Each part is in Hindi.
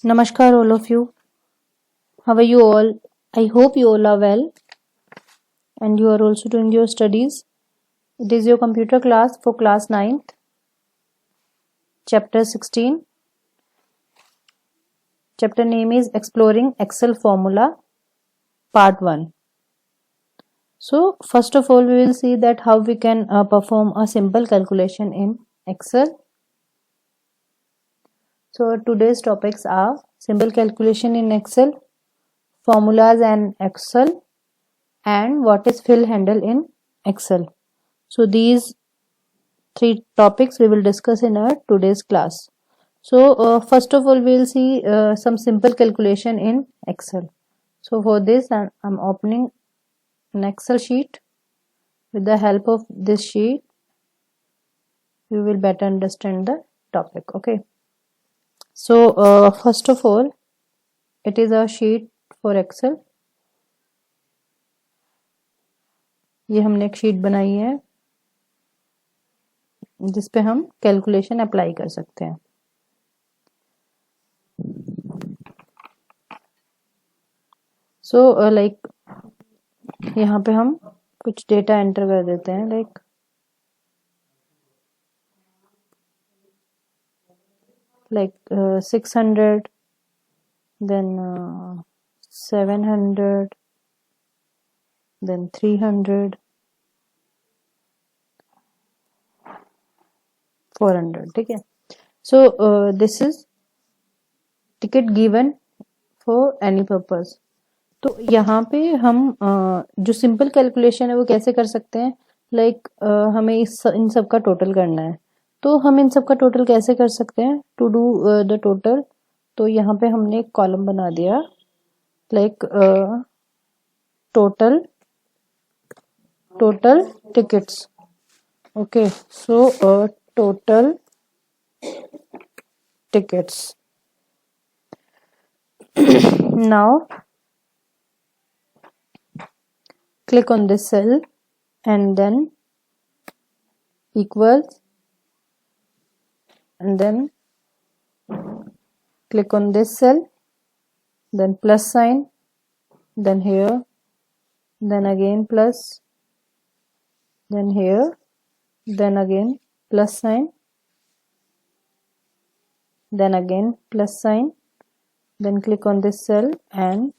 Namaskar, all of you. How are you all? I hope you all are well and you are also doing your studies. It is your computer class for class 9th, chapter 16. Chapter name is Exploring Excel Formula, part 1. So, first of all, we will see that how we can perform a simple calculation in Excel. So, today's topics are simple calculation in Excel, formulas and Excel, and what is fill handle in Excel. So these three topics we will discuss in our today's class. So first of all we will see some simple calculation in Excel. So for this I'm opening an Excel sheet. With the help of this sheet you will better understand the topic. Okay. So first of all it is a sheet for Excel. ये हमने एक शीट बनाई है जिस पे हम कैलकुलेशन अप्लाई कर सकते हैं. सो लाइक यहाँ पे हम कुछ डेटा एंटर कर देते हैं like 600, then 700, then 300, 400. ठीक है. So this is ticket given for any purpose. तो यहाँ पे हम जो सिंपल कैलकुलेशन है वो कैसे कर सकते हैं. लाइक हमें इन सब का टोटल करना है. तो हम इन सब का टोटल कैसे कर सकते हैं. टू डू द टोटल तो यहाँ पे हमने एक कॉलम बना दिया like total tickets. Okay. So total tickets. Now click on this cell and then equals, and then click on this cell, then plus sign, then here, then again plus, then here, then again plus sign, then again plus sign, then click on this cell and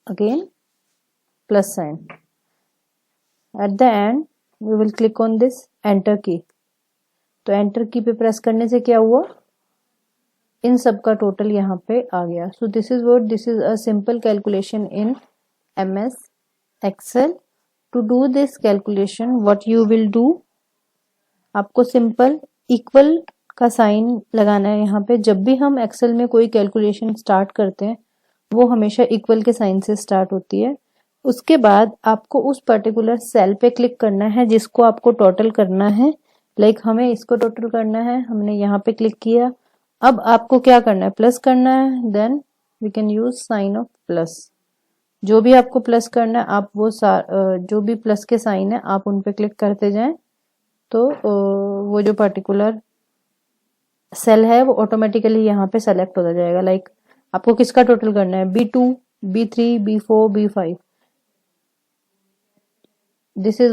again plus sign. At the end we will click on this enter key. तो enter key पे प्रेस करने से क्या हुआ, इन सब का टोटल यहाँ पे आ गया. So this is a simple calculation in MS Excel. To do this calculation what you will do, आपको सिंपल इक्वल का साइन लगाना है यहाँ पे. जब भी हम एक्सेल में कोई कैलकुलेशन स्टार्ट करते हैं वो हमेशा इक्वल के साइन से स्टार्ट होती है. उसके बाद आपको उस पर्टिकुलर सेल पे क्लिक करना है जिसको आपको टोटल करना है. लाइक हमें इसको टोटल करना है, हमने यहाँ पे क्लिक किया. अब आपको क्या करना है, प्लस करना है. Then we can use sign of plus. जो भी आपको प्लस करना है आप वो जो भी प्लस के साइन है आप उन पे क्लिक करते जाएं तो वो जो पर्टिकुलर सेल है वो ऑटोमेटिकली यहाँ पे सेलेक्ट होता जाएगा. लाइक आपको किसका टोटल करना है, B2, B3, B4, B5. This is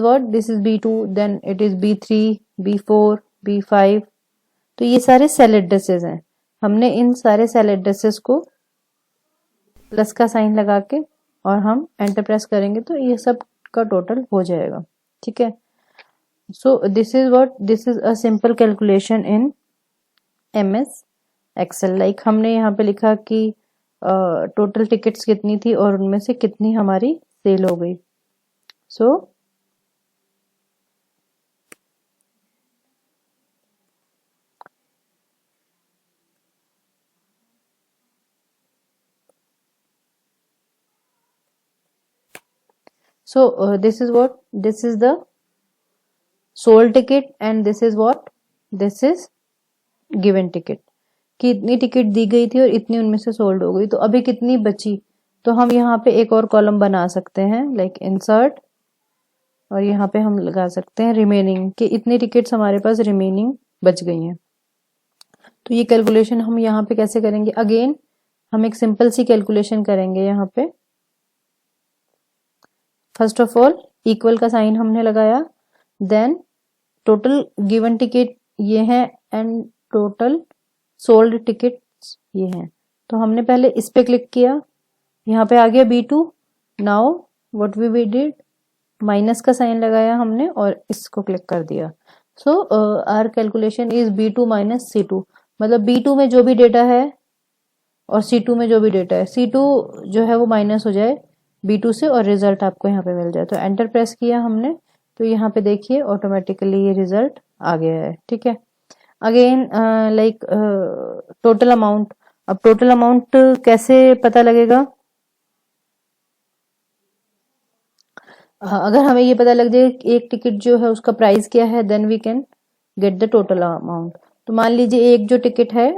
B2, then it is B3, B4, B5. तो ये सारे सेल एड्रेसेस हैं. हमने इन सारे सेल एड्रेसेस को प्लस का साइन लगा के और हम एंटर प्रेस करेंगे तो ये सब का टोटल हो जाएगा. ठीक है. So this is a simple calculation in MS Excel. Like हमने यहाँ पे लिखा कि टोटल टिकट्स कितनी थी और उनमें से कितनी हमारी सेल हो गई. So this is the sold ticket and this is given ticket. कि इतनी टिकट दी गई थी और इतनी उनमें से सोल्ड हो गई. तो अभी कितनी बची, तो हम यहाँ पे एक और कॉलम बना सकते हैं लाइक इंसर्ट, और यहाँ पे हम लगा सकते हैं रिमेनिंग कि इतनी टिकट्स हमारे पास रिमेनिंग बच गई हैं. तो ये कैलकुलेशन हम यहाँ पे कैसे करेंगे, अगेन हम एक सिंपल सी कैलकुलेशन करेंगे यहाँ पे। फर्स्ट ऑफ ऑल इक्वल का साइन हमने लगाया, देन टोटल गिवन टिकट ये है एंड टोटल सोल्ड टिकट्स ये हैं। तो हमने पहले इस पे क्लिक किया, यहाँ पे आ गया B2। Now what we did, minus का साइन लगाया हमने और इसको क्लिक कर दिया। So our calculation is B2 minus C2, मतलब B2 में जो भी डेटा है और C2 में जो भी डेटा है, C2 जो है वो माइनस हो जाए B2 से और रिजल्ट आपको यहाँ पे मिल जाए। तो एंटर प्रेस किया हमने, तो यहाँ पे देखिए ऑटोमेटिकली ये रिजल्ट आ गया है। ठीक है, अगेन लाइक टोटल अमाउंट। अब टोटल अमाउंट कैसे पता लगेगा, अगर हमें ये पता लग जाए एक टिकट जो है उसका प्राइस क्या है, then we can get the total amount. तो मान लीजिए एक जो टिकट है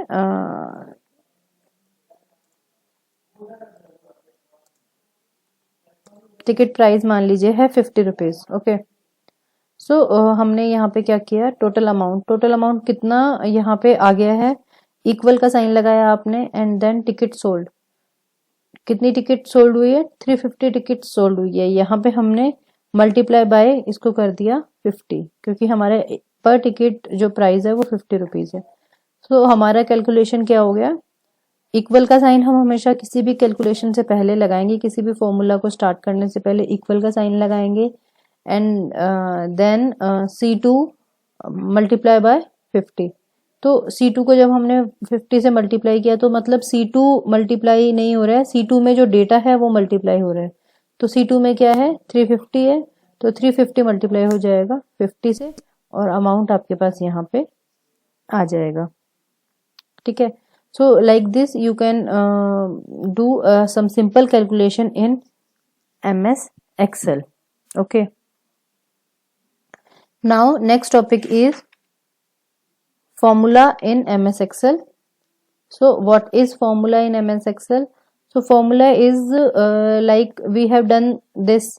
टिकट प्राइस मान लीजिए है 50 रुपीज। ओके, सो हमने यहाँ पे क्या किया, टोटल अमाउंट कितना यहाँ पे आ गया है, इक्वल का साइन लगाया आपने एंड देन टिकट सोल्ड, कितनी टिकट सोल्ड हुई है, 350 टिकट सोल्ड हुई है। यहाँ पे हमने मल्टीप्लाई बाय इसको कर दिया 50, क्योंकि हमारे पर टिकट जो प्राइस है वो 50 रुपीज है। तो हमारा कैलकुलेशन क्या हो गया, इक्वल का साइन हम हमेशा किसी भी कैलकुलेशन से पहले लगाएंगे, किसी भी फॉर्मूला को स्टार्ट करने से पहले इक्वल का साइन लगाएंगे and then C2 multiply by 50। तो C2 को जब हमने 50 से मल्टीप्लाई किया तो मतलब C2 मल्टीप्लाई नहीं हो रहा है, C2 में जो डेटा है वो मल्टीप्लाई हो रहा है। तो C2 में क्या है, 350 है, तो 350 मल्टीप्लाई हो जाएगा 50 से और अमाउंट आपके पास यहाँ पे आ जाएगा। ठीक है, so like this you can do some simple calculation in MS Excel. Okay, now next topic is formula in MS Excel. So what is formula in MS Excel? So formula is like we have done this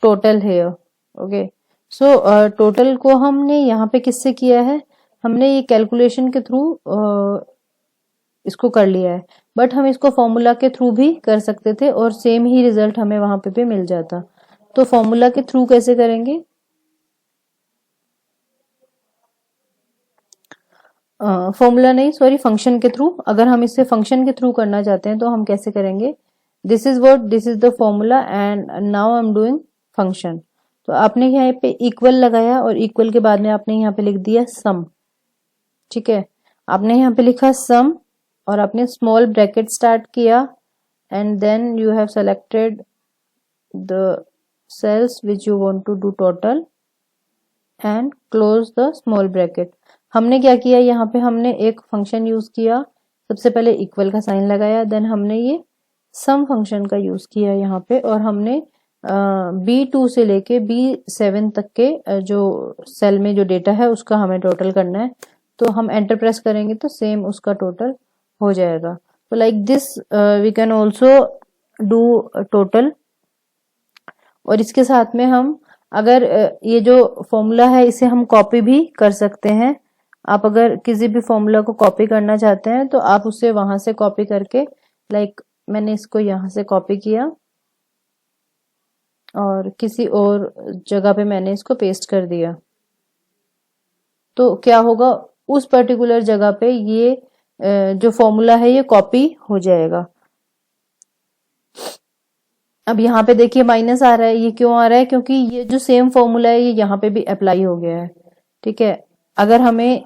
total here. Okay, so total को हमने यहाँ पे किससे किया है, हमने ये कैलकुलेशन के थ्रू इसको कर लिया है, बट हम इसको फॉर्मूला के थ्रू भी कर सकते थे और सेम ही रिजल्ट हमें वहां पे भी मिल जाता। तो फॉर्मूला के थ्रू कैसे करेंगे, फॉर्मूला नहीं सॉरी फंक्शन के थ्रू। अगर हम इससे फंक्शन के थ्रू करना चाहते हैं तो हम कैसे करेंगे, this is what, this is the formula and now I am doing function. तो आपने यहाँ पे इक्वल लगाया और इक्वल के बाद में आपने यहाँ पे लिख दिया सम। ठीक है, आपने यहाँ पे लिखा सम और आपने स्मॉल ब्रैकेट स्टार्ट किया and then you have selected the cells which you want to do total and close the small bracket. हमने क्या किया, यहाँ पे हमने एक फंक्शन यूज किया, सबसे पहले इक्वल का साइन लगाया, देन हमने ये सम फंक्शन का यूज किया यहाँ पे और हमने B2 से लेके B7 तक के जो सेल में जो डेटा है उसका हमें टोटल करना है। तो हम एंटर प्रेस करेंगे तो सेम उसका टोटल हो जाएगा। तो like this we can also do total. और इसके साथ में हम अगर ये जो फॉर्मूला है इसे हम कॉपी भी कर सकते हैं। आप अगर किसी भी फॉर्मूला को कॉपी करना चाहते हैं तो आप उसे वहां से कॉपी करके, लाइक मैंने इसको यहाँ से कॉपी किया और किसी और जगह पे मैंने इसको पेस्ट कर दिया, तो क्या होगा, उस पर्टिकुलर जगह पे ये जो फॉर्मूला है ये कॉपी हो जाएगा। अब यहाँ पे देखिए माइनस आ रहा है, ये क्यों आ रहा है, क्योंकि ये जो सेम फॉर्मूला है ये यहाँ पे भी अप्लाई हो गया है। ठीक है, अगर हमें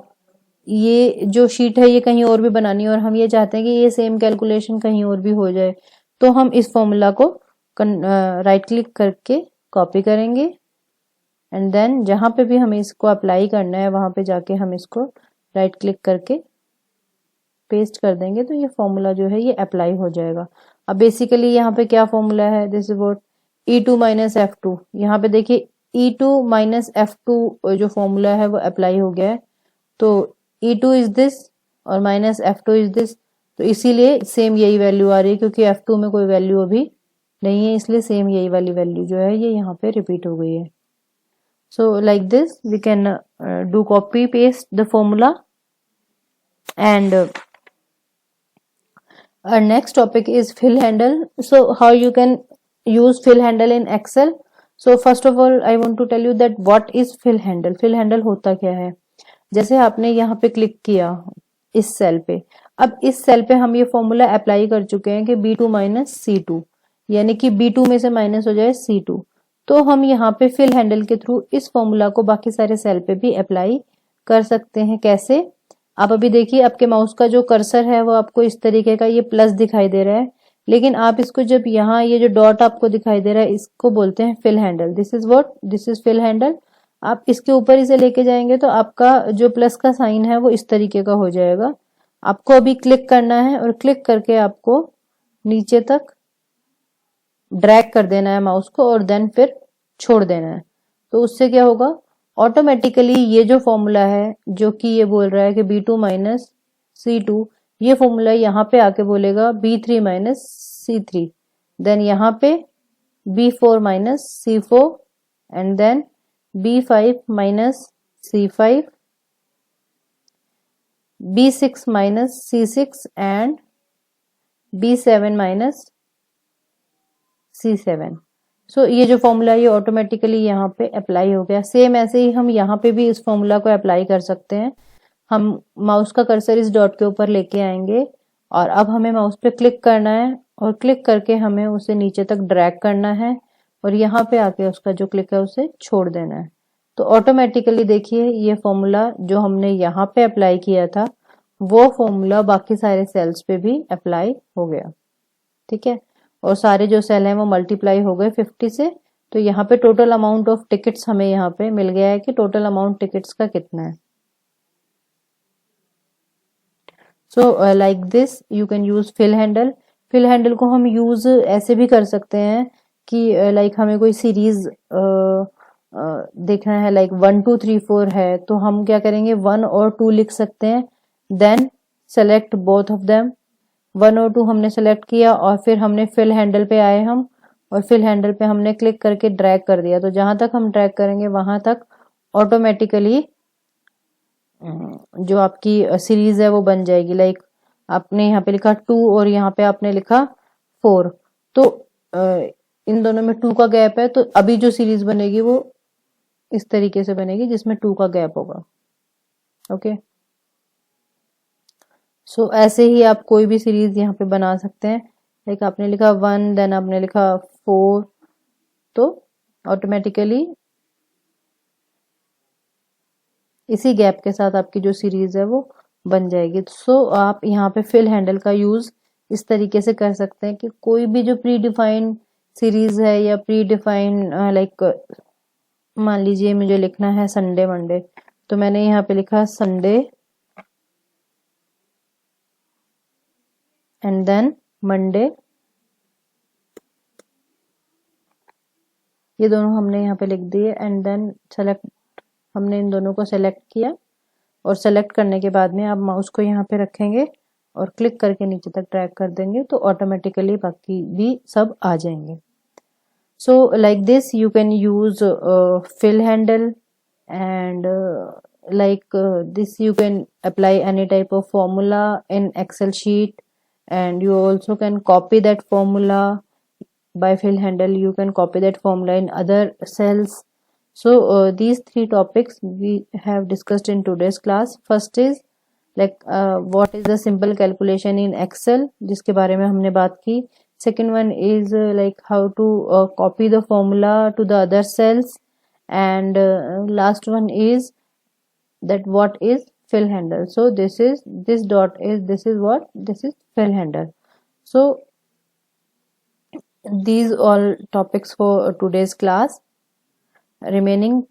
ये जो शीट है ये कहीं और भी बनानी है और हम ये चाहते हैं कि ये सेम कैलकुलेशन कहीं और भी हो जाए, तो हम इस फॉर्मूला को राइट क्लिक करके कॉपी करेंगे एंड देन जहां पे भी हमें इसको अप्लाई करना है वहां पे जाके हम इसको राइट क्लिक करके पेस्ट कर देंगे, तो ये फॉर्मूला जो है ये अप्लाई हो जाएगा। अब बेसिकली यहाँ पे क्या फॉर्मूला है, this is what E2 minus F2। यहाँ पे देखिए E2 माइनस F2 जो फॉर्मूला है वो अप्लाई हो गया है, तो E2 इज दिस और माइनस F2 इज दिस, तो इसीलिए सेम यही वैल्यू आ रही है, क्योंकि F2 में कोई वैल्यू अभी नहीं है, इसलिए सेम यही वाली वैल्यू जो है ये यहाँ पे रिपीट हो गई है। So like this we can do copy paste the formula And our next topic is fill handle. So how you can use fill handle in Excel. So first of all I want to tell you that what is fill handle. Fill handle होता क्या है? जैसे आपने यहाँ पे क्लिक किया इस सेल पे, अब इस सेल पे हम ये फॉर्मूला अप्लाई कर चुके हैं कि B2 माइनस C2, यानी कि B2 में से माइनस हो जाए C2, तो हम यहाँ पे फिल हैंडल के थ्रू इस फॉर्मूला को बाकी सारे सेल पे भी अप्लाई कर सकते हैं। कैसे? आप अभी देखिए आपके माउस का जो कर्सर है वो आपको इस तरीके का ये प्लस दिखाई दे रहा है, लेकिन आप इसको जब यहाँ ये जो डॉट आपको दिखाई दे रहा है इसको बोलते हैं fill handle. This is what, this is fill handle. आप इसके ऊपर इसे लेके जाएंगे तो आपका जो प्लस का साइन है वो इस तरीके का हो जाएगा। आपको अभी क्लिक करना है और क्लिक करके आपको नीचे तक ड्रैग कर देना है माउस को और देन फिर छोड़ देना है। तो उससे क्या होगा, ऑटोमेटिकली ये जो फॉर्मूला है जो कि ये बोल रहा है कि B2 माइनस C2, ये फॉर्मूला यहाँ पे आके बोलेगा B3 माइनस C3, देन यहाँ पे B4 minus C4 and then B5 minus C5, B6 minus C6 and B7 minus C7। सो ये जो फॉर्मूला ये ऑटोमेटिकली यहाँ पे अप्लाई हो गया। सेम ऐसे ही हम यहाँ पे भी इस फॉर्मूला को अप्लाई कर सकते हैं। हम माउस का कर्सर इस डॉट के ऊपर लेके आएंगे और अब हमें माउस पे क्लिक करना है और क्लिक करके हमें उसे नीचे तक ड्रैग करना है और यहाँ पे आके उसका जो क्लिक है उसे छोड़ देना है। तो ऑटोमेटिकली देखिए ये फॉर्मूला जो हमने यहाँ पे अप्लाई किया था वो फॉर्मूला बाकी सारे सेल्स पे भी अप्लाई हो गया। ठीक है, और सारे जो सेल हैं वो मल्टीप्लाई हो गए 50 से। तो यहाँ पे टोटल अमाउंट ऑफ टिकट्स हमें यहाँ पे मिल गया है कि टोटल अमाउंट टिकट्स का कितना है। So like this you can use fill handle. Fill handle को हम यूज ऐसे भी कर सकते हैं कि लाइक हमें कोई सीरीज देखना है, लाइक 1 2 3 4 है, तो हम क्या करेंगे 1 और 2 लिख सकते हैं, then select both of them. 1 और 2 हमने सेलेक्ट किया और फिर हमने फिल हैंडल पे आए हम और फिल हैंडल पे हमने क्लिक करके ड्रैग कर दिया। तो जहां तक हम ड्रैग करेंगे वहां तक ऑटोमेटिकली जो आपकी सीरीज है वो बन जाएगी। लाइक आपने यहाँ पे लिखा 2 और यहाँ पे आपने लिखा 4, तो इन दोनों में 2 का गैप है, तो अभी जो सीरीज बनेगी वो इस तरीके से बनेगी जिसमें 2 का गैप होगा। ओके, सो ऐसे ही आप कोई भी सीरीज यहाँ पे बना सकते हैं। लाइक आपने लिखा 1 देन आपने लिखा 4, तो ऑटोमेटिकली इसी गैप के साथ आपकी जो सीरीज है वो बन जाएगी। सो आप यहाँ पे फिल हैंडल का यूज इस तरीके से कर सकते हैं कि कोई भी जो प्री डिफाइंड सीरीज है या प्री डिफाइंड लाइक मान लीजिए मुझे लिखना है संडे मंडे, तो मैंने यहाँ पे लिखा संडे एंड देन मंडे, ये दोनों हमने यहाँ पे लिख दिए एंड देन सेलेक्ट, हमने इन दोनों को सेलेक्ट किया और सेलेक्ट करने के बाद में आप माउस को यहाँ पे रखेंगे और क्लिक करके नीचे तक ड्रैग कर देंगे तो ऑटोमेटिकली बाकी भी सब आ जाएंगे। सो like this you can use fill handle and like this you can apply any type of formula in Excel sheet and you also can copy that formula by fill handle. You can copy that formula in other cells. So these 3 topics we have discussed in today's class. First is like what is the simple calculation in Excel, जिसके बारे में हमने बात की। Second one is like how to copy the formula to the other cells, and last one is that what is fill handle. So this is fill handle. So these all topics for today's class. Remaining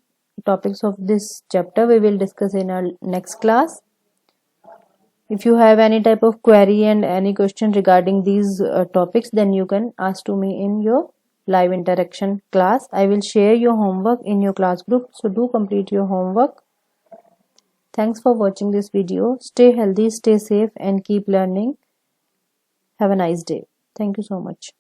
topics of this chapter we will discuss in our next class. If you have any type of query and any question regarding these topics, then you can ask to me in your live interaction class. I will share your homework in your class group, so do complete your homework. Thanks for watching this video. Stay healthy, stay safe and keep learning. Have a nice day. Thank you so much.